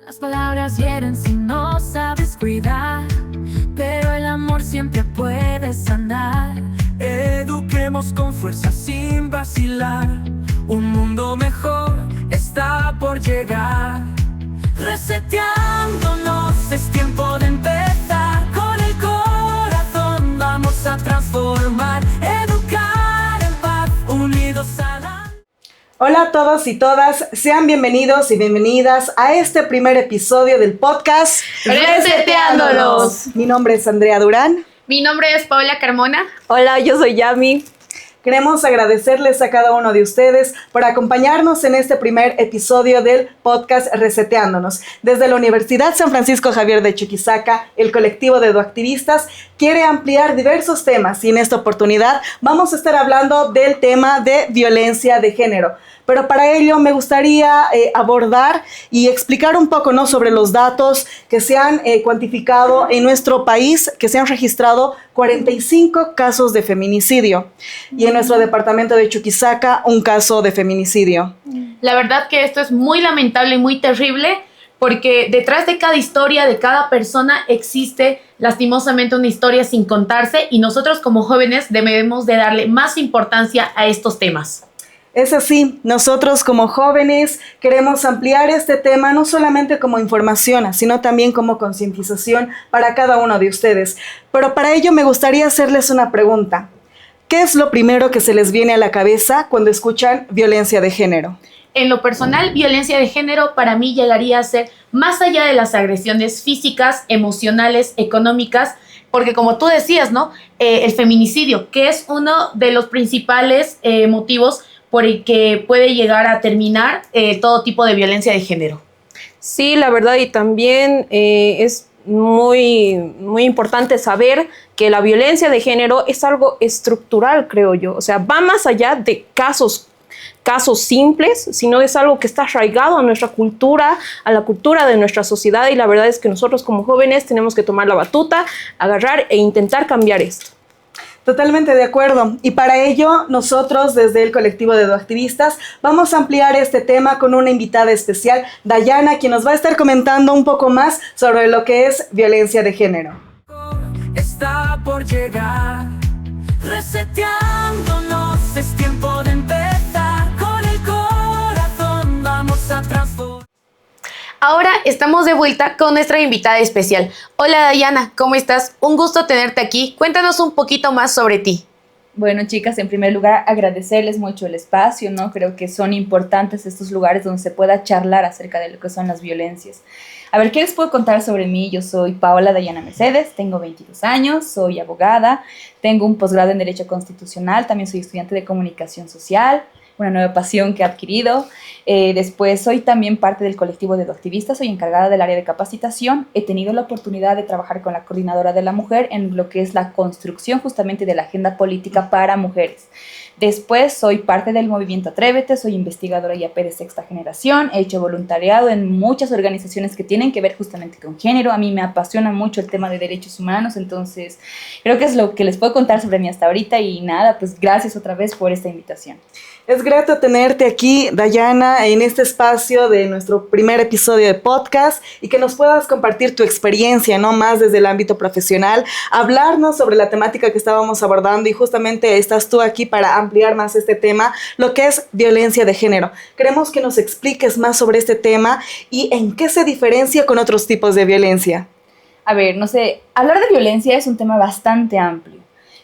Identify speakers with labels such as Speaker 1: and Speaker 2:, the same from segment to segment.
Speaker 1: Las palabras hieren si no sabes cuidar, pero el amor siempre puede sanar. Eduquemos con fuerza sin vacilar. Un mundo mejor está por llegar. Reseteándonos, es tiempo de empezar. Con el corazón vamos a transformar. Educar en paz, unidos a la...
Speaker 2: Hola a todos y todas, sean bienvenidos y bienvenidas a este primer episodio del podcast
Speaker 3: Reseteándonos.
Speaker 2: Mi nombre es Andrea Durán.
Speaker 3: Mi nombre es Paola Carmona.
Speaker 4: Hola, yo soy Yami.
Speaker 2: Queremos agradecerles a cada uno de ustedes por acompañarnos en este primer episodio del podcast Reseteándonos. Desde la Universidad San Francisco Javier de Chuquisaca, el colectivo de eduactivistas quiere ampliar diversos temas y en esta oportunidad vamos a estar hablando del tema de violencia de género. Pero para ello me gustaría abordar y explicar un poco, ¿no?, sobre los datos que se han cuantificado en nuestro país, que se han registrado 45 casos de feminicidio y en nuestro departamento de Chuquisaca un caso de feminicidio.
Speaker 3: La verdad que esto es muy lamentable y muy terrible porque detrás de cada historia, de cada persona existe lastimosamente una historia sin contarse y nosotros como jóvenes debemos de darle más importancia a estos temas.
Speaker 2: Es así, nosotros como jóvenes queremos ampliar este tema no solamente como información, sino también como concientización para cada uno de ustedes. Pero para ello me gustaría hacerles una pregunta. ¿Qué es lo primero que se les viene a la cabeza cuando escuchan violencia de género?
Speaker 3: En lo personal, violencia de género para mí llegaría a ser más allá de las agresiones físicas, emocionales, económicas, porque como tú decías, ¿no? El feminicidio, que es uno de los principales motivos por el que puede llegar a terminar todo tipo de violencia de género.
Speaker 4: Sí, la verdad, y también es muy importante saber que la violencia de género es algo estructural, creo yo. O sea, va más allá de casos simples, sino es algo que está arraigado a nuestra cultura, a la cultura de nuestra sociedad, y la verdad es que nosotros como jóvenes tenemos que tomar la batuta, agarrar e intentar cambiar esto.
Speaker 2: Totalmente de acuerdo. Y para ello, nosotros desde el colectivo de eduactivistas vamos a ampliar este tema con una invitada especial, Dayana, quien nos va a estar comentando un poco más sobre lo que es violencia de género.
Speaker 1: Está por llegar. Reseteándonos, es tiempo de empezar. Con el corazón vamos a transformar.
Speaker 3: Ahora estamos de vuelta con nuestra invitada especial. Hola Dayana, ¿cómo estás? Un gusto tenerte aquí. Cuéntanos un poquito más sobre ti.
Speaker 5: Bueno, chicas, en primer lugar agradecerles mucho el espacio, ¿no? Creo que son importantes estos lugares donde se pueda charlar acerca de lo que son las violencias. A ver, ¿qué les puedo contar sobre mí? Yo soy Paola Dayana Mercedes, tengo 22 años, soy abogada, tengo un posgrado en Derecho Constitucional, también soy estudiante de Comunicación Social, una nueva pasión que he adquirido. Después soy también parte del colectivo de eduactivistas, soy encargada del área de capacitación. He tenido la oportunidad de trabajar con la Coordinadora de la Mujer en lo que es la construcción justamente de la agenda política para mujeres. Después soy parte del movimiento Atrévete, soy investigadora IAP de sexta generación, he hecho voluntariado en muchas organizaciones que tienen que ver justamente con género. A mí me apasiona mucho el tema de derechos humanos, entonces creo que es lo que les puedo contar sobre mí hasta ahorita y nada, pues gracias otra vez por esta invitación.
Speaker 2: Es grato tenerte aquí, Dayana, en este espacio de nuestro primer episodio de podcast y que nos puedas compartir tu experiencia, ¿no?, más desde el ámbito profesional, hablarnos sobre la temática que estábamos abordando y justamente estás tú aquí para ampliar más este tema, lo que es violencia de género. Queremos que nos expliques más sobre este tema y en qué se diferencia con otros tipos de violencia.
Speaker 5: A ver, no sé, hablar de violencia es un tema bastante amplio.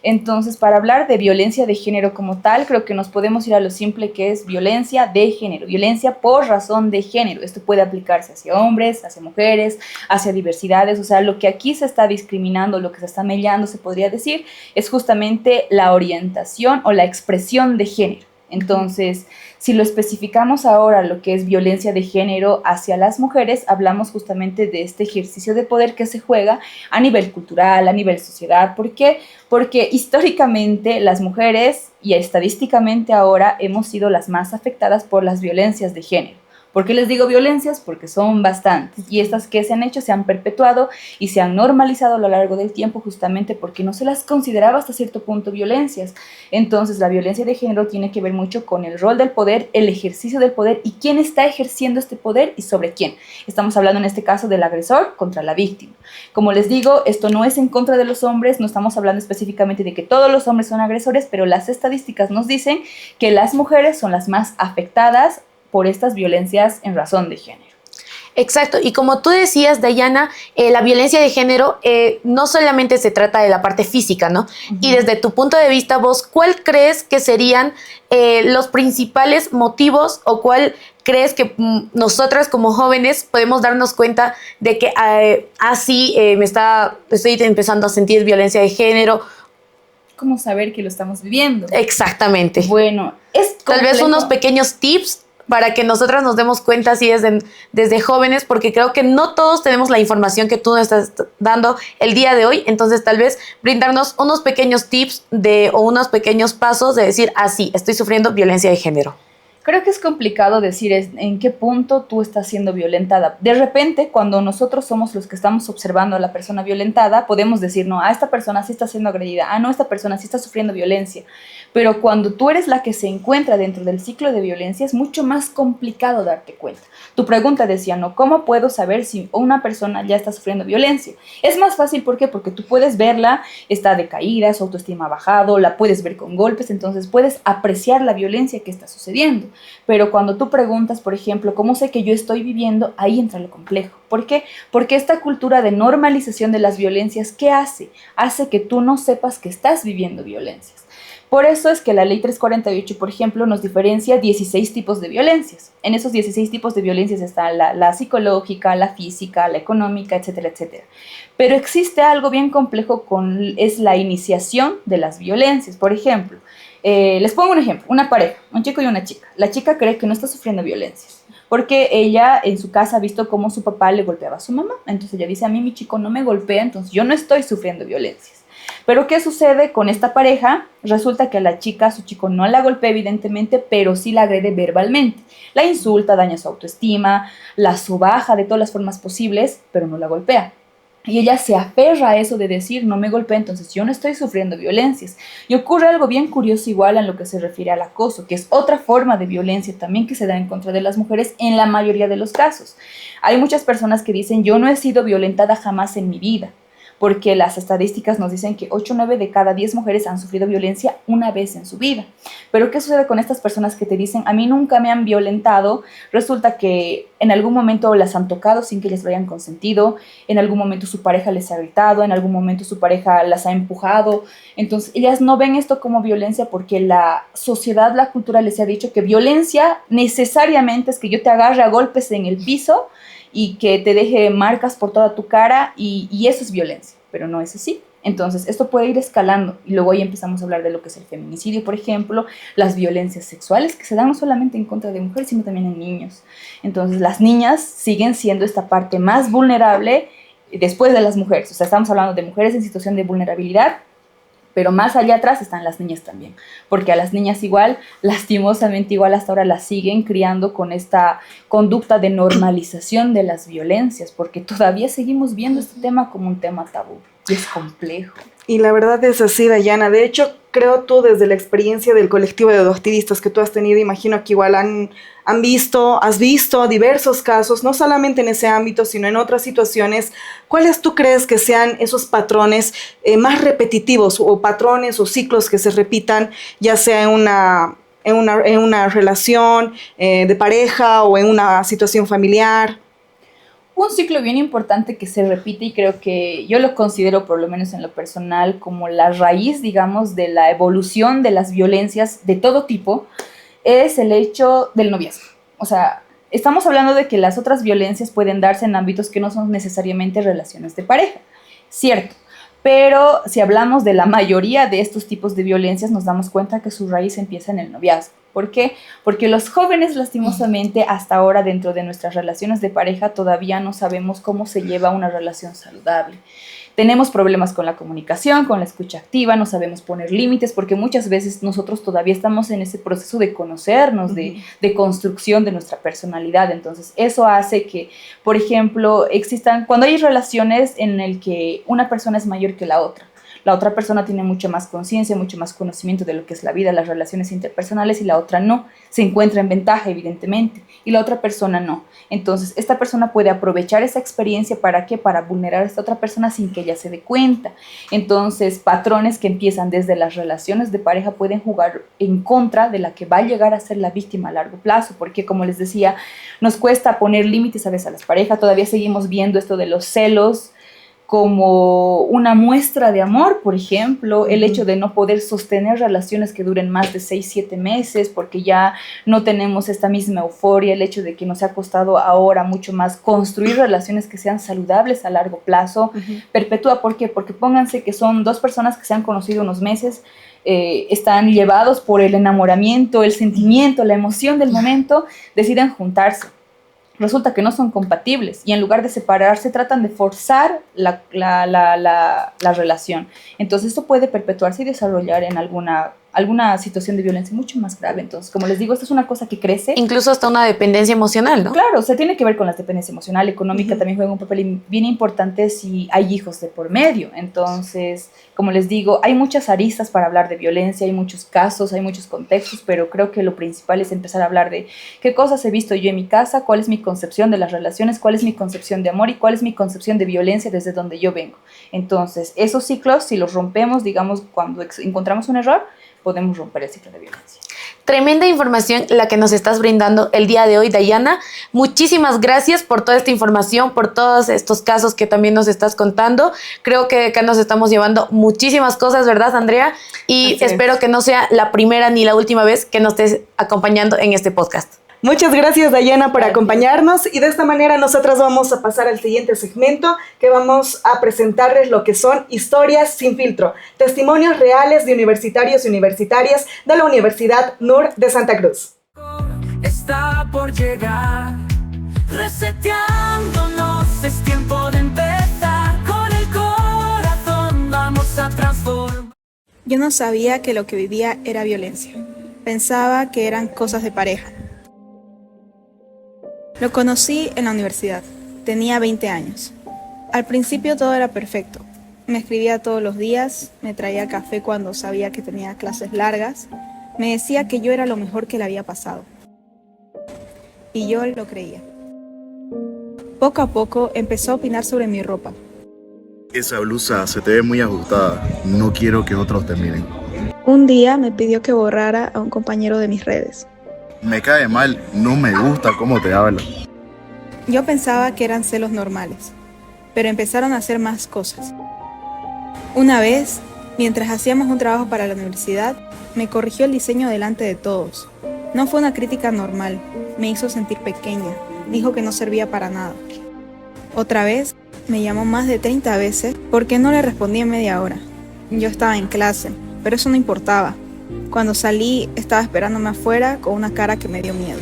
Speaker 5: Entonces, para hablar de violencia de género como tal, creo que nos podemos ir a lo simple que es violencia de género, violencia por razón de género. Esto puede aplicarse hacia hombres, hacia mujeres, hacia diversidades. O sea, lo que aquí se está discriminando, lo que se está mellando, se podría decir, es justamente la orientación o la expresión de género. Entonces, si lo especificamos ahora, lo que es violencia de género hacia las mujeres, hablamos justamente de este ejercicio de poder que se juega a nivel cultural, a nivel sociedad. ¿Por qué? Porque históricamente las mujeres y estadísticamente ahora hemos sido las más afectadas por las violencias de género. ¿Por qué les digo violencias? Porque son bastantes, y estas que se han hecho se han perpetuado y se han normalizado a lo largo del tiempo justamente porque no se las consideraba hasta cierto punto violencias. Entonces la violencia de género tiene que ver mucho con el rol del poder, el ejercicio del poder y quién está ejerciendo este poder y sobre quién. Estamos hablando en este caso del agresor contra la víctima. Como les digo, esto no es en contra de los hombres, no estamos hablando específicamente de que todos los hombres son agresores, pero las estadísticas nos dicen que las mujeres son las más afectadas por estas violencias en razón de género.
Speaker 3: Exacto, y como tú decías, Dayana, la violencia de género no solamente se trata de la parte física, ¿no? Y desde tu punto de vista, vos, ¿cuál crees que serían los principales motivos o cuál crees que nosotras como jóvenes podemos darnos cuenta de que estoy empezando a sentir violencia de género?
Speaker 5: ¿Cómo saber que lo estamos viviendo?
Speaker 3: Exactamente.
Speaker 5: Bueno, es complejo.
Speaker 3: Tal vez unos pequeños tips para que nosotras nos demos cuenta así desde jóvenes, porque creo que no todos tenemos la información que tú nos estás dando el día de hoy, entonces tal vez brindarnos unos pequeños tips o unos pequeños pasos de decir, sí, estoy sufriendo violencia de género.
Speaker 5: Creo que es complicado decir en qué punto tú estás siendo violentada. De repente, cuando nosotros somos los que estamos observando a la persona violentada, podemos decir, no, esta persona sí está siendo agredida, no, esta persona sí está sufriendo violencia. Pero cuando tú eres la que se encuentra dentro del ciclo de violencia, es mucho más complicado darte cuenta. Tu pregunta decía, no, ¿cómo puedo saber si una persona ya está sufriendo violencia? Es más fácil, ¿por qué? Porque tú puedes verla, está decaída, su autoestima ha bajado, la puedes ver con golpes, entonces puedes apreciar la violencia que está sucediendo. Pero cuando tú preguntas, por ejemplo, ¿cómo sé que yo estoy viviendo? Ahí entra lo complejo. ¿Por qué? Porque esta cultura de normalización de las violencias, ¿qué hace? Hace que tú no sepas que estás viviendo violencias. Por eso es que la ley 348, por ejemplo, nos diferencia 16 tipos de violencias. En esos 16 tipos de violencias está la psicológica, la física, la económica, etcétera, etcétera. Pero existe algo bien complejo es la iniciación de las violencias. Por ejemplo, les pongo un ejemplo, una pareja, un chico y una chica. La chica cree que no está sufriendo violencias porque ella en su casa ha visto cómo su papá le golpeaba a su mamá. Entonces ella dice, a mí mi chico no me golpea, entonces yo no estoy sufriendo violencias. Pero ¿qué sucede con esta pareja? Resulta que a la chica, su chico no la golpea evidentemente, pero sí la agrede verbalmente. La insulta, daña su autoestima, la sobaja de todas las formas posibles, pero no la golpea. Y ella se aferra a eso de decir, no me golpea, entonces yo no estoy sufriendo violencias. Y ocurre algo bien curioso igual en lo que se refiere al acoso, que es otra forma de violencia también que se da en contra de las mujeres en la mayoría de los casos. Hay muchas personas que dicen, yo no he sido violentada jamás en mi vida, porque las estadísticas nos dicen que 8 o 9 de cada 10 mujeres han sufrido violencia una vez en su vida. Pero ¿qué sucede con estas personas que te dicen, a mí nunca me han violentado? Resulta que en algún momento las han tocado sin que les lo hayan consentido, en algún momento su pareja les ha gritado, en algún momento su pareja las ha empujado. Entonces ellas no ven esto como violencia porque la sociedad, la cultura les ha dicho que violencia necesariamente es que yo te agarre a golpes en el piso y que te deje marcas por toda tu cara y eso es violencia, pero no es así. Entonces, esto puede ir escalando y luego ahí empezamos a hablar de lo que es el feminicidio, por ejemplo, las violencias sexuales que se dan no solamente en contra de mujeres, sino también en niños. Entonces, las niñas siguen siendo esta parte más vulnerable después de las mujeres. O sea, estamos hablando de mujeres en situación de vulnerabilidad, pero más allá atrás están las niñas también, porque a las niñas igual, lastimosamente igual hasta ahora las siguen criando con esta conducta de normalización de las violencias, porque todavía seguimos viendo este tema como un tema tabú y es complejo.
Speaker 2: Y la verdad es así, Dayana. De hecho, creo tú desde la experiencia del colectivo de activistas que tú has tenido, imagino que igual has visto diversos casos, no solamente en ese ámbito, sino en otras situaciones. ¿Cuáles tú crees que sean esos patrones más repetitivos o patrones o ciclos que se repitan, ya sea en una relación de pareja o en una situación familiar?
Speaker 5: Un ciclo bien importante que se repite y creo que yo lo considero, por lo menos en lo personal, como la raíz, digamos, de la evolución de las violencias de todo tipo, es el hecho del noviazgo. O sea, estamos hablando de que las otras violencias pueden darse en ámbitos que no son necesariamente relaciones de pareja, cierto. Pero si hablamos de la mayoría de estos tipos de violencias, nos damos cuenta que su raíz empieza en el noviazgo. ¿Por qué? Porque los jóvenes, lastimosamente, hasta ahora dentro de nuestras relaciones de pareja todavía no sabemos cómo se lleva una relación saludable. Tenemos problemas con la comunicación, con la escucha activa, no sabemos poner límites, porque muchas veces nosotros todavía estamos en ese proceso de conocernos, de construcción de nuestra personalidad. Entonces, eso hace que, por ejemplo, cuando hay relaciones en las que una persona es mayor que la otra persona tiene mucha más conciencia, mucho más conocimiento de lo que es la vida, las relaciones interpersonales, y la otra no. Se encuentra en ventaja, evidentemente, y la otra persona no. Entonces, esta persona puede aprovechar esa experiencia, ¿para qué? Para vulnerar a esta otra persona sin que ella se dé cuenta. Entonces, patrones que empiezan desde las relaciones de pareja pueden jugar en contra de la que va a llegar a ser la víctima a largo plazo, porque, como les decía, nos cuesta poner límites a veces a las parejas. Todavía seguimos viendo esto de los celos como una muestra de amor, por ejemplo, el hecho de no poder sostener relaciones que duren más de 6-7 meses porque ya no tenemos esta misma euforia, el hecho de que nos ha costado ahora mucho más construir relaciones que sean saludables a largo plazo, perpetúa. ¿Por qué? Porque pónganse que son dos personas que se han conocido unos meses, están llevados por el enamoramiento, el sentimiento, la emoción del momento, deciden juntarse. Resulta que no son compatibles y en lugar de separarse tratan de forzar la relación. Entonces esto puede perpetuarse y desarrollar en alguna situación de violencia mucho más grave. Entonces, como les digo, esto es una cosa que crece.
Speaker 3: Incluso hasta una dependencia emocional, ¿no?
Speaker 5: Claro, o sea, tiene que ver con la dependencia emocional, económica, también juega un papel bien importante si hay hijos de por medio. Entonces, como les digo, hay muchas aristas para hablar de violencia, hay muchos casos, hay muchos contextos, pero creo que lo principal es empezar a hablar de qué cosas he visto yo en mi casa, cuál es mi concepción de las relaciones, cuál es mi concepción de amor y cuál es mi concepción de violencia desde donde yo vengo. Entonces, esos ciclos, si los rompemos, digamos, cuando encontramos un error, podemos romper el ciclo de violencia.
Speaker 3: Tremenda información la que nos estás brindando el día de hoy, Dayana. Muchísimas gracias por toda esta información, por todos estos casos que también nos estás contando. Creo que acá nos estamos llevando muchísimas cosas, ¿verdad, Andrea? Y espero que no sea la primera ni la última vez que nos estés acompañando en este podcast.
Speaker 2: Muchas gracias, Dayana, por acompañarnos, y de esta manera nosotros vamos a pasar al siguiente segmento, que vamos a presentarles lo que son historias sin filtro, testimonios reales de universitarios y universitarias de la Universidad NUR de Santa Cruz.
Speaker 1: Está por llegar, reseteándonos, es tiempo de empezar, con el corazón vamos a transformar.
Speaker 6: Yo no sabía que lo que vivía era violencia, pensaba que eran cosas de pareja. Lo conocí en la universidad, tenía 20 años. Al principio todo era perfecto, me escribía todos los días, me traía café cuando sabía que tenía clases largas, me decía que yo era lo mejor que le había pasado. Y yo lo creía. Poco a poco empezó a opinar sobre mi ropa.
Speaker 7: Esa blusa se te ve muy ajustada, no quiero que otros te miren.
Speaker 6: Un día me pidió que borrara a un compañero de mis redes.
Speaker 7: Me cae mal, no me gusta cómo te habla.
Speaker 6: Yo pensaba que eran celos normales, pero empezaron a hacer más cosas. Una vez, mientras hacíamos un trabajo para la universidad, me corrigió el diseño delante de todos. No fue una crítica normal, me hizo sentir pequeña, dijo que no servía para nada. Otra vez, me llamó más de 30 veces porque no le respondí en media hora. Yo estaba en clase, pero eso no importaba. Cuando salí, estaba esperándome afuera con una cara que me dio miedo.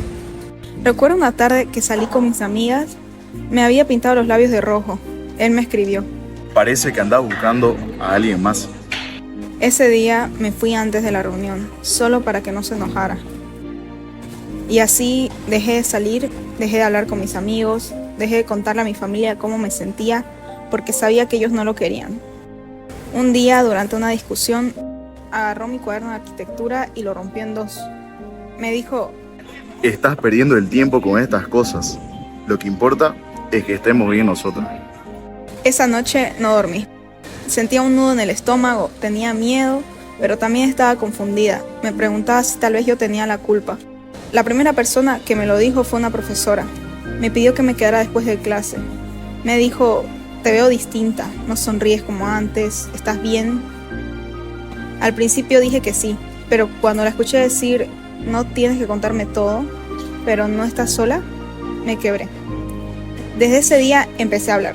Speaker 6: Recuerdo una tarde que salí con mis amigas, me había pintado los labios de rojo. Él me escribió.
Speaker 7: Parece que andaba buscando a alguien más.
Speaker 6: Ese día me fui antes de la reunión, solo para que no se enojara. Y así dejé de salir, dejé de hablar con mis amigos, dejé de contarle a mi familia cómo me sentía, porque sabía que ellos no lo querían. Un día, durante una discusión, agarró mi cuaderno de arquitectura y lo rompió en dos. Me dijo:
Speaker 7: Estás perdiendo el tiempo con estas cosas. Lo que importa es que estemos bien nosotros.
Speaker 6: Esa noche no dormí. Sentía un nudo en el estómago, tenía miedo, pero también estaba confundida. Me preguntaba si tal vez yo tenía la culpa. La primera persona que me lo dijo fue una profesora. Me pidió que me quedara después de clase. Me dijo: te veo distinta, no sonríes como antes, ¿estás bien? Al principio dije que sí, pero cuando la escuché decir: no tienes que contarme todo, pero no estás sola, me quebré. Desde ese día empecé a hablar.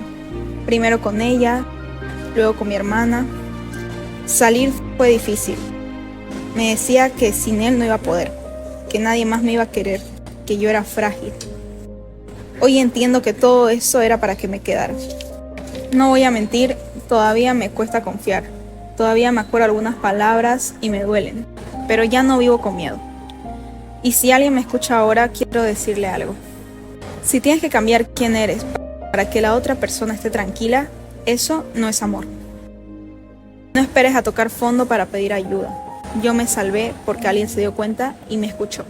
Speaker 6: Primero con ella, luego con mi hermana. Salir fue difícil. Me decía que sin él no iba a poder. que nadie más me iba a querer, que yo era frágil. Hoy entiendo que todo eso era para que me quedara. No voy a mentir, todavía me cuesta confiar. Todavía me acuerdo algunas palabras y me duelen, pero ya no vivo con miedo. Y si alguien me escucha ahora, quiero decirle algo. Si tienes que cambiar quién eres para que la otra persona esté tranquila, eso no es amor. No esperes a tocar fondo para pedir ayuda. Yo me salvé porque alguien se dio cuenta y me escuchó.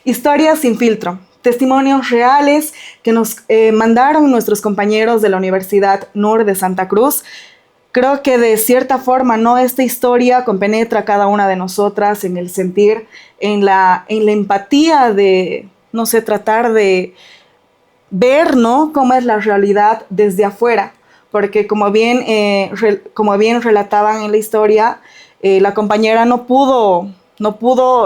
Speaker 2: Historias sin filtro, testimonios reales que nos mandaron nuestros compañeros de la Universidad NUR de Santa Cruz. Creo que de cierta forma, ¿no? Esta historia compenetra a cada una de nosotras en el sentir, en la empatía de, no sé, tratar de ver, ¿no? Cómo es la realidad desde afuera. Porque como bien relataban en la historia, la compañera no pudo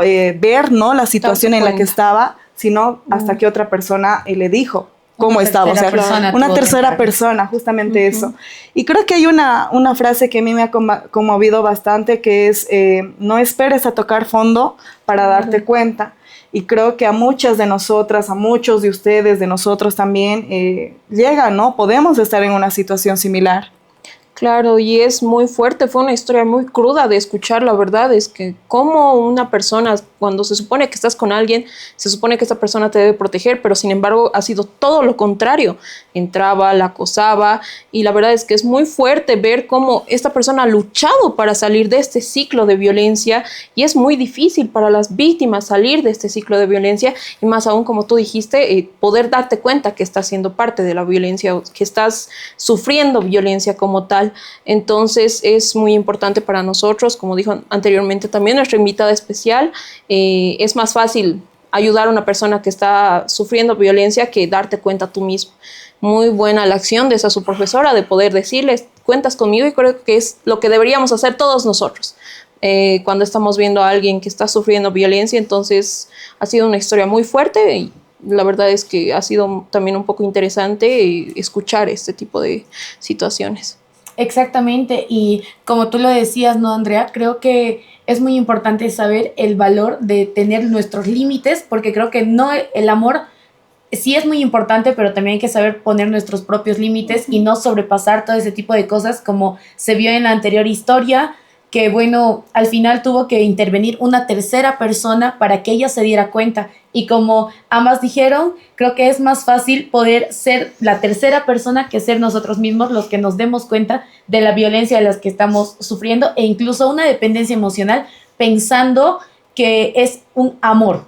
Speaker 2: ver, ¿no? La situación en la que estaba, sino hasta que otra persona le dijo cómo estaba, o sea, una tercera persona, justamente eso. Y creo que hay una frase que a mí me ha conmovido bastante, que es, no esperes a tocar fondo para darte cuenta. Y creo que a muchas de nosotras, a muchos de ustedes, de nosotros también, llega, ¿no? Podemos estar en una situación similar.
Speaker 4: Claro, y es muy fuerte, fue una historia muy cruda de escuchar, la verdad es que como una persona, cuando se supone que estás con alguien, se supone que esta persona te debe proteger, pero sin embargo ha sido todo lo contrario, entraba, la acosaba, y la verdad es que es muy fuerte ver cómo esta persona ha luchado para salir de este ciclo de violencia, y es muy difícil para las víctimas salir de este ciclo de violencia, y más aún, como tú dijiste, poder darte cuenta que estás siendo parte de la violencia, que estás sufriendo violencia como tal. Entonces es muy importante para nosotros, como dijo anteriormente también nuestra invitada especial, es más fácil ayudar a una persona que está sufriendo violencia que darte cuenta tú mismo. Muy buena la acción de esa su profesora de poder decirles, cuentas conmigo, y creo que es lo que deberíamos hacer todos nosotros. Cuando estamos viendo a alguien que está sufriendo violencia, entonces ha sido una historia muy fuerte y la verdad es que ha sido también un poco interesante escuchar este tipo de situaciones.
Speaker 3: Exactamente, y como tú lo decías, ¿no, Andrea? Creo que es muy importante saber el valor de tener nuestros límites, porque creo que no, el amor sí es muy importante, pero también hay que saber poner nuestros propios límites y no sobrepasar todo ese tipo de cosas, como se vio en la anterior historia, que bueno, al final tuvo que intervenir una tercera persona para que ella se diera cuenta. Y como ambas dijeron, creo que es más fácil poder ser la tercera persona que ser nosotros mismos los que nos demos cuenta de la violencia de las que estamos sufriendo, e incluso una dependencia emocional, pensando que es un amor.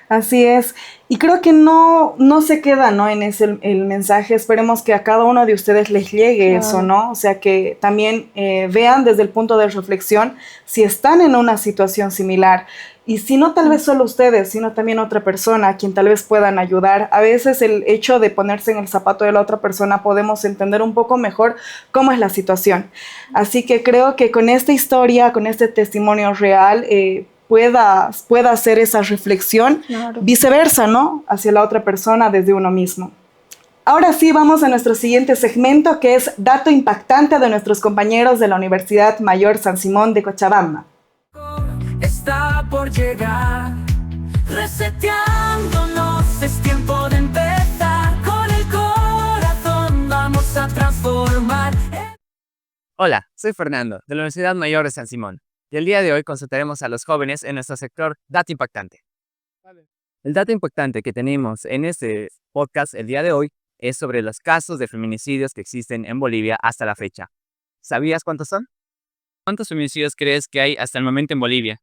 Speaker 2: Así es. Y creo que no se queda, ¿no? En ese el mensaje. Esperemos que a cada uno de ustedes les llegue eso, ¿no? O sea, que también vean desde el punto de reflexión si están en una situación similar. Y si no, tal vez solo ustedes, sino también otra persona a quien tal vez puedan ayudar. A veces el hecho de ponerse en el zapato de la otra persona podemos entender un poco mejor cómo es la situación. Así que creo que con esta historia, con este testimonio real, pueda hacer esa reflexión, claro, viceversa, ¿no? Hacia la otra persona desde uno mismo. Ahora sí, vamos a nuestro siguiente segmento, que es dato impactante de nuestros compañeros de la Universidad Mayor San Simón de Cochabamba.
Speaker 1: Está por llegar, reseteándonos, es tiempo de empezar, con el corazón vamos a transformar.
Speaker 8: Hola, soy Fernando, de la Universidad Mayor de San Simón, y el día de hoy consultaremos a los jóvenes en nuestro sector Dato Impactante. El dato impactante que tenemos en este podcast el día de hoy es sobre los casos de feminicidios que existen en Bolivia hasta la fecha. ¿Sabías cuántos son? ¿Cuántos feminicidios crees que hay hasta el momento en Bolivia?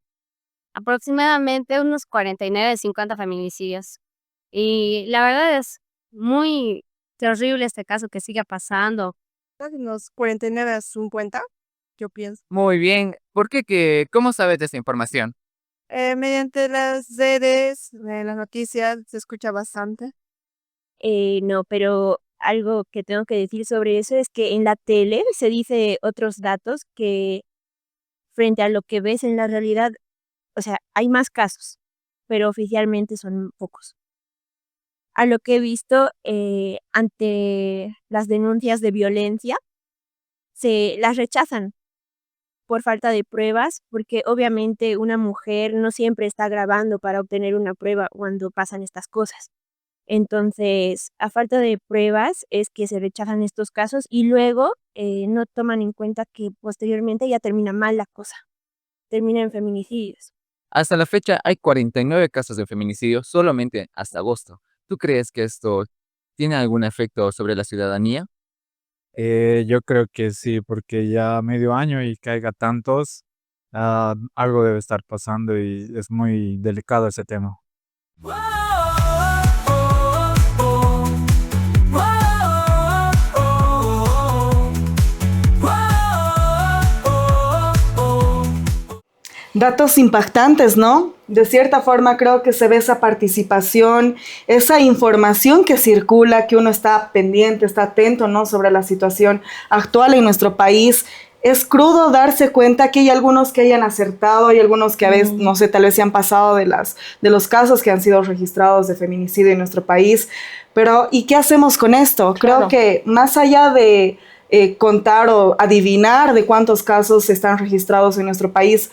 Speaker 9: Aproximadamente unos 49, 50 feminicidios. Y la verdad es muy terrible este caso que siga pasando.
Speaker 10: Unos 49 a 50, yo pienso.
Speaker 8: Muy bien. ¿Por qué? ¿Cómo sabes de esta información?
Speaker 10: Mediante las redes, las noticias, se escucha bastante.
Speaker 9: No, pero algo que tengo que decir sobre eso es que en la tele se dice otros datos que frente a lo que ves en la realidad, o sea, hay más casos, pero oficialmente son pocos. a lo que he visto ante las denuncias de violencia, se las rechazan por falta de pruebas, porque obviamente una mujer no siempre está grabando para obtener una prueba cuando pasan estas cosas. Entonces, a falta de pruebas es que se rechazan estos casos y luego no toman en cuenta que posteriormente ya termina mal la cosa, termina en feminicidios.
Speaker 8: Hasta la fecha hay 49 casos de feminicidio solamente hasta agosto. ¿Tú crees que esto tiene algún efecto sobre la ciudadanía?
Speaker 11: Yo creo que sí, porque ya medio año y caiga tantos, algo debe estar pasando y es muy delicado ese tema.
Speaker 2: Datos impactantes, ¿no? De cierta forma creo que se ve esa participación, esa información que circula, que uno está pendiente, está atento, ¿no? Sobre la situación actual en nuestro país. Es crudo darse cuenta que hay algunos que hayan acertado, hay algunos que a veces, no sé, tal vez se han pasado de los casos que han sido registrados de feminicidio en nuestro país. Pero, ¿y qué hacemos con esto? Creo que más allá de contar o adivinar de cuántos casos están registrados en nuestro país,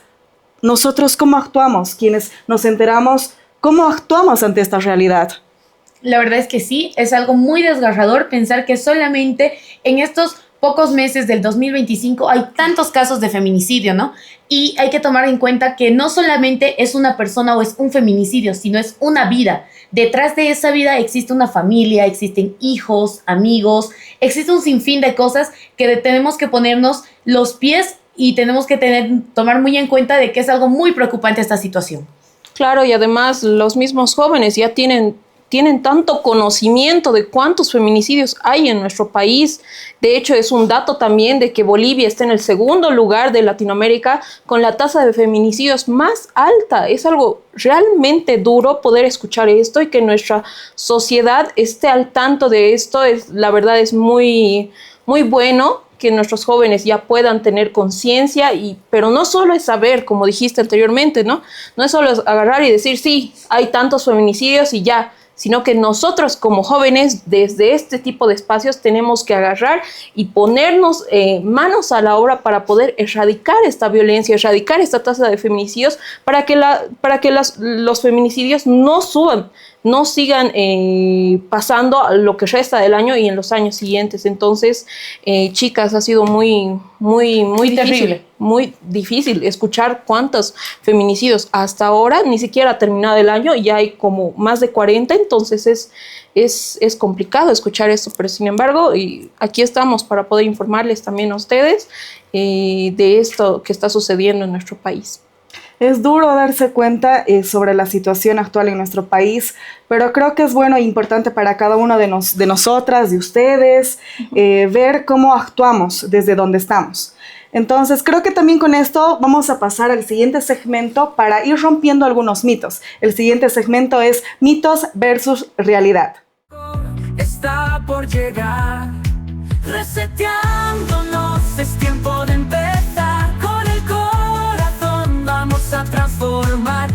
Speaker 2: nosotros cómo actuamos, quienes nos enteramos, cómo actuamos ante esta realidad.
Speaker 3: La verdad es que sí, es algo muy desgarrador pensar que solamente en estos pocos meses del 2025 hay tantos casos de feminicidio, ¿no? Y hay que tomar en cuenta que no solamente es una persona o es un feminicidio, sino es una vida. Detrás de esa vida existe una familia, existen hijos, amigos, existe un sinfín de cosas que tenemos que ponernos los pies y tenemos que tomar muy en cuenta de que es algo muy preocupante esta situación.
Speaker 4: Claro, y además los mismos jóvenes ya tienen tanto conocimiento de cuántos feminicidios hay en nuestro país. De hecho, es un dato también de que Bolivia está en el segundo lugar de Latinoamérica con la tasa de feminicidios más alta. Es algo realmente duro poder escuchar esto y que nuestra sociedad esté al tanto de esto. La verdad es muy, muy bueno que nuestros jóvenes ya puedan tener conciencia, pero no solo es saber, como dijiste anteriormente, ¿no? No es solo agarrar y decir, sí, hay tantos feminicidios y ya, sino que nosotros como jóvenes desde este tipo de espacios tenemos que agarrar y ponernos manos a la obra para poder erradicar esta violencia, erradicar esta tasa de feminicidios, para que los feminicidios no suban, no sigan pasando lo que resta del año y en los años siguientes. Entonces, chicas, ha sido muy difícil, muy difícil escuchar cuántos feminicidios hasta ahora, ni siquiera ha terminado el año y ya hay como más de 40, entonces es complicado escuchar esto, pero sin embargo, y aquí estamos para poder informarles también a ustedes de esto que está sucediendo en nuestro país.
Speaker 2: Es duro darse cuenta sobre la situación actual en nuestro país, pero creo que es bueno e importante para cada uno de nosotras, de ustedes, ver cómo actuamos desde donde estamos. Entonces, creo que también con esto vamos a pasar al siguiente segmento para ir rompiendo algunos mitos. El siguiente segmento es mitos versus realidad.
Speaker 1: Está por llegar, reseteándonos, es tiempo de empezar, con el corazón vamos a transformar.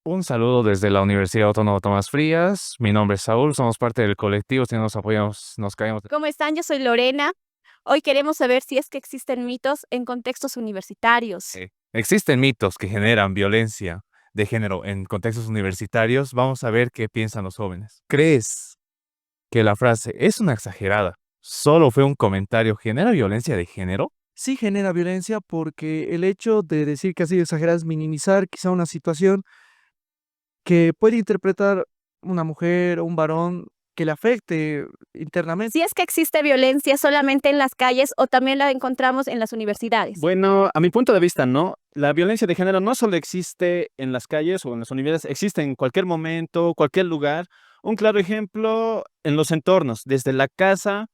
Speaker 11: Un saludo desde la Universidad Autónoma Tomás Frías. Mi nombre es Saúl, somos parte del colectivo, si nos apoyamos, nos caemos.
Speaker 9: ¿Cómo están? Yo soy Lorena. Hoy queremos saber si es que existen mitos en contextos universitarios.
Speaker 11: Existen mitos que generan violencia de género en contextos universitarios. Vamos a ver qué piensan los jóvenes. ¿Crees que la frase es una exagerada, solo fue un comentario, genera violencia de género?
Speaker 12: Sí genera violencia porque el hecho de decir que ha sido exagerada es minimizar quizá una situación que puede interpretar una mujer o un varón que le afecte internamente.
Speaker 9: Si es que existe violencia solamente en las calles o también la encontramos en las universidades.
Speaker 13: Bueno, a mi punto de vista, no. La violencia de género no solo existe en las calles o en las universidades, existe en cualquier momento, cualquier lugar. Un claro ejemplo en los entornos, desde la casa,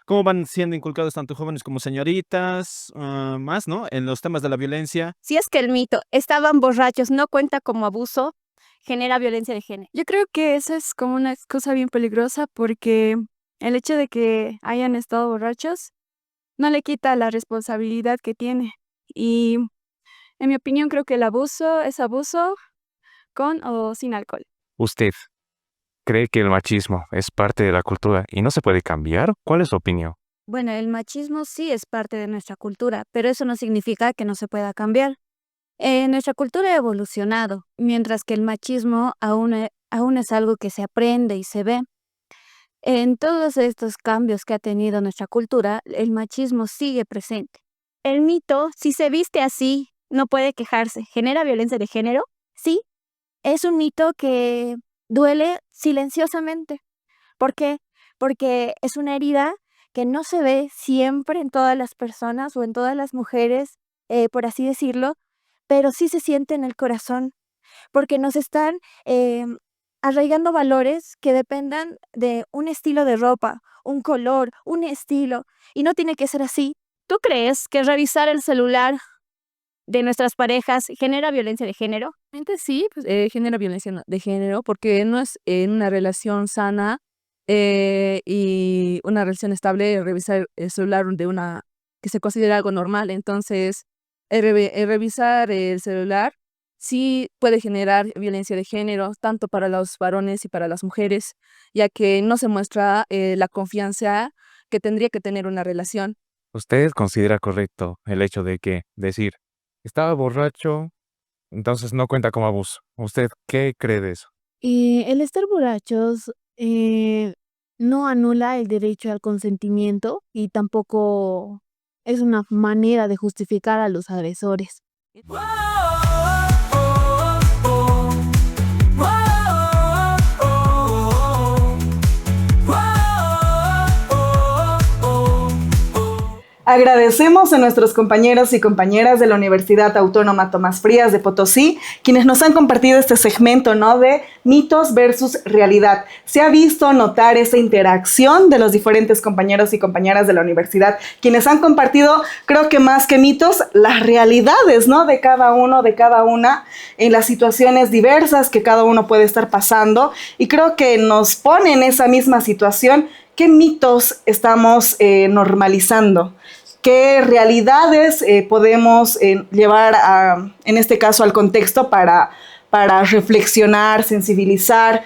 Speaker 13: cómo van siendo inculcados tanto jóvenes como señoritas, más, ¿no? En los temas de la violencia.
Speaker 9: Si es que el mito "estaban borrachos" no cuenta como abuso, genera violencia de género.
Speaker 14: Yo creo que esa es como una cosa bien peligrosa porque el hecho de que hayan estado borrachos no le quita la responsabilidad que tiene. Y en mi opinión creo que el abuso es abuso con o sin alcohol.
Speaker 11: ¿Usted cree que el machismo es parte de la cultura y no se puede cambiar? ¿Cuál es su opinión?
Speaker 14: Bueno, el machismo sí es parte de nuestra cultura, pero eso no significa que no se pueda cambiar. Nuestra cultura ha evolucionado, mientras que el machismo aún es algo que se aprende y se ve. En todos estos cambios que ha tenido nuestra cultura, el machismo sigue presente. El mito, si se viste así, no puede quejarse. ¿Genera violencia de género? Sí, es un mito que duele silenciosamente. ¿Por qué? Porque es una herida que no se ve siempre en todas las personas o en todas las mujeres, por así decirlo, pero sí se siente en el corazón, porque nos están arraigando valores que dependan de un estilo de ropa, un color, un estilo, y no tiene que ser así. ¿Tú crees que revisar el celular de nuestras parejas genera violencia de género?
Speaker 15: Sí, pues, genera violencia de género porque no es en una relación sana y una relación estable revisar el celular de una que se considera algo normal. Entonces, el revisar el celular sí puede generar violencia de género, tanto para los varones y para las mujeres, ya que no se muestra la confianza que tendría que tener una relación.
Speaker 11: ¿Usted considera correcto el hecho de que decir, estaba borracho, entonces no cuenta como abuso? ¿Usted qué cree de eso?
Speaker 9: El estar borrachos no anula el derecho al consentimiento y tampoco es una manera de justificar a los agresores.
Speaker 2: Agradecemos a nuestros compañeros y compañeras de la Universidad Autónoma Tomás Frías de Potosí, quienes nos han compartido este segmento, ¿no?, de mitos versus realidad. Se ha visto notar esa interacción de los diferentes compañeros y compañeras de la universidad, quienes han compartido, creo que más que mitos, las realidades, ¿no?, de cada uno, de cada una, en las situaciones diversas que cada uno puede estar pasando, y creo que nos pone en esa misma situación. ¿Qué mitos estamos normalizando? ¿Qué realidades podemos llevar en este caso al contexto para reflexionar, sensibilizar?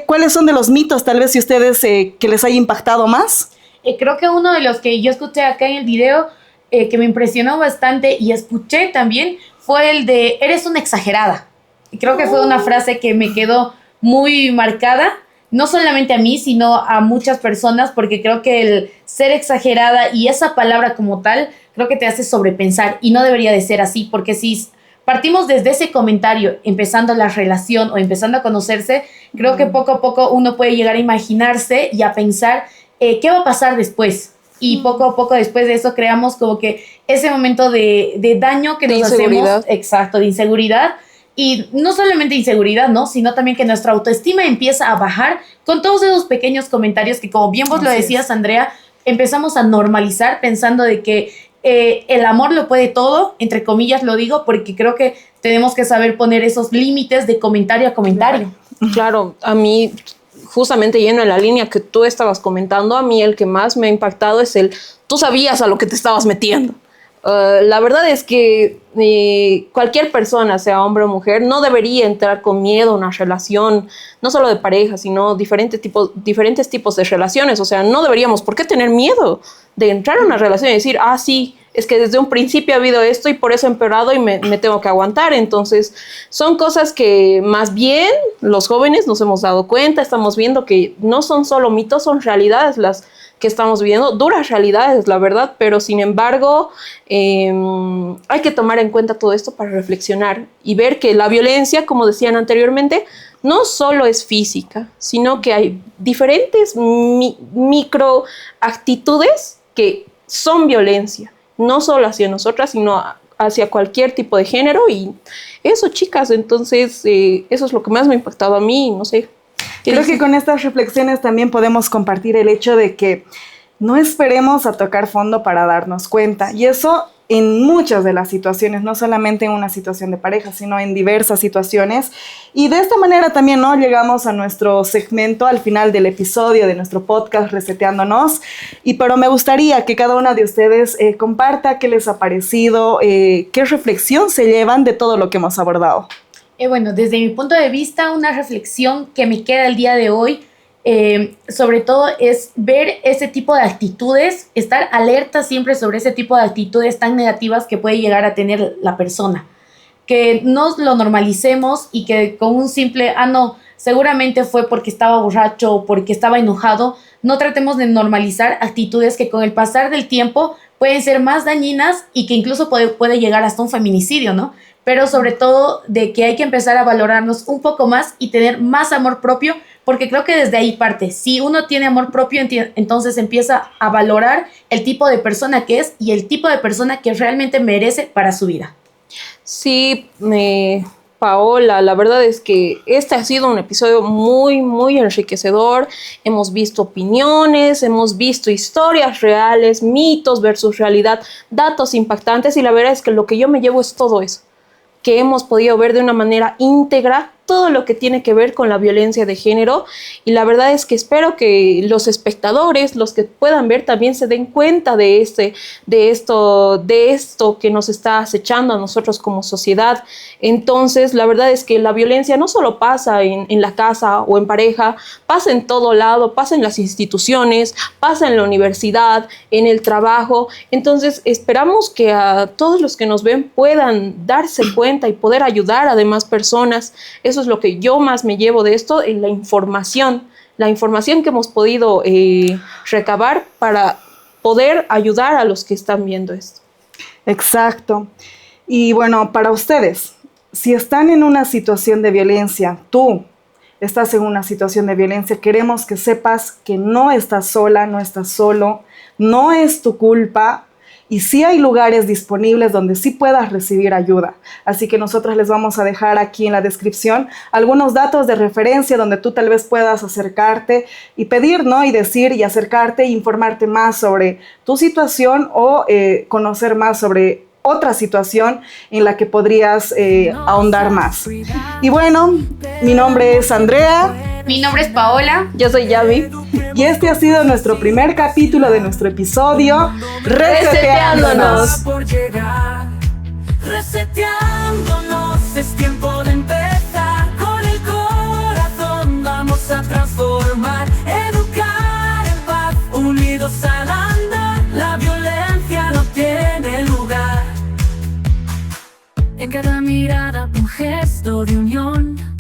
Speaker 2: ¿Cuáles son de los mitos, tal vez, si ustedes que les haya impactado más?
Speaker 3: Creo que uno de los que yo escuché acá en el video, que me impresionó bastante y escuché también, fue el de "eres una exagerada". Y creo que fue una frase que me quedó muy marcada, no solamente a mí, sino a muchas personas, porque creo que el ser exagerada y esa palabra como tal, creo que te hace sobrepensar, y no debería de ser así, porque si partimos desde ese comentario, empezando la relación o empezando a conocerse, creo que poco a poco uno puede llegar a imaginarse y a pensar qué va a pasar después. Y poco a poco después de eso creamos como que ese momento de daño que nos hacemos. Exacto, de inseguridad. Y no solamente inseguridad, ¿no?, sino también que nuestra autoestima empieza a bajar con todos esos pequeños comentarios que, como bien vos lo decías, Andrea, empezamos a normalizar pensando de que el amor lo puede todo, entre comillas lo digo, porque creo que tenemos que saber poner esos límites de comentario a comentario.
Speaker 4: Claro, a mí, justamente yendo en la línea que tú estabas comentando, a mí el que más me ha impactado es tú sabías a lo que te estabas metiendo. La verdad es que cualquier persona, sea hombre o mujer, no debería entrar con miedo a una relación, no solo de pareja, sino diferentes tipos de relaciones. O sea, no deberíamos por qué tener miedo de entrar a una relación y decir, sí, es que desde un principio ha habido esto y por eso ha empeorado y me tengo que aguantar. Entonces, son cosas que más bien los jóvenes nos hemos dado cuenta, estamos viendo que no son solo mitos, son realidades las que estamos viviendo, duras realidades, la verdad, pero sin embargo hay que tomar en cuenta todo esto para reflexionar y ver que la violencia, como decían anteriormente, no solo es física, sino que hay diferentes microactitudes que son violencia, no solo hacia nosotras, sino hacia cualquier tipo de género. Y eso, chicas, entonces eso es lo que más me ha impactado a mí, no sé.
Speaker 2: Creo que con estas reflexiones también podemos compartir el hecho de que no esperemos a tocar fondo para darnos cuenta. Y eso en muchas de las situaciones, no solamente en una situación de pareja, sino en diversas situaciones. Y de esta manera también, ¿no?, llegamos a nuestro segmento, al final del episodio de nuestro podcast Reseteándonos. Pero me gustaría que cada una de ustedes comparta qué les ha parecido, qué reflexión se llevan de todo lo que hemos abordado.
Speaker 3: Bueno, desde mi punto de vista, una reflexión que me queda el día de hoy, sobre todo es ver ese tipo de actitudes, estar alerta siempre sobre ese tipo de actitudes tan negativas que puede llegar a tener la persona. Que no lo normalicemos y que con un simple, no, seguramente fue porque estaba borracho o porque estaba enojado, no tratemos de normalizar actitudes que con el pasar del tiempo pueden ser más dañinas y que incluso puede llegar hasta un feminicidio, ¿no? Pero sobre todo de que hay que empezar a valorarnos un poco más y tener más amor propio, porque creo que desde ahí parte. Si uno tiene amor propio, entonces empieza a valorar el tipo de persona que es y el tipo de persona que realmente merece para su vida.
Speaker 4: Sí, Paola, la verdad es que este ha sido un episodio muy, muy enriquecedor. Hemos visto opiniones, hemos visto historias reales, mitos versus realidad, datos impactantes, y la verdad es que lo que yo me llevo es todo eso, que hemos podido ver de una manera íntegra todo lo que tiene que ver con la violencia de género, y la verdad es que espero que los espectadores, los que puedan ver, también se den cuenta de esto que nos está acechando a nosotros como sociedad. Entonces, la verdad es que la violencia no solo pasa en la casa o en pareja, pasa en todo lado, pasa en las instituciones, pasa en la universidad, en el trabajo. Entonces, esperamos que a todos los que nos ven puedan darse cuenta y poder ayudar a demás personas. Eso es lo que yo más me llevo de esto, en la información que hemos podido recabar para poder ayudar a los que están viendo esto.
Speaker 2: Exacto. Y bueno, para ustedes, si están en una situación de violencia, tú estás en una situación de violencia, queremos que sepas que no estás sola, no estás solo, no es tu culpa. Y sí hay lugares disponibles donde sí puedas recibir ayuda. Así que nosotros les vamos a dejar aquí en la descripción algunos datos de referencia donde tú tal vez puedas acercarte y pedir, ¿no? Y decir y acercarte e informarte más sobre tu situación o conocer más sobre otra situación en la que podrías ahondar más. Y bueno, mi nombre es Andrea.
Speaker 3: Mi nombre es Paola.
Speaker 4: Yo soy Yavi.
Speaker 2: Y este ha sido nuestro primer capítulo de nuestro episodio Reseteándonos.
Speaker 1: Reseteándonos, es tiempo de empezar. Con el corazón vamos a transformar, educar en paz, unidos al andar. La violencia no tiene lugar. En cada mirada un gesto de unión.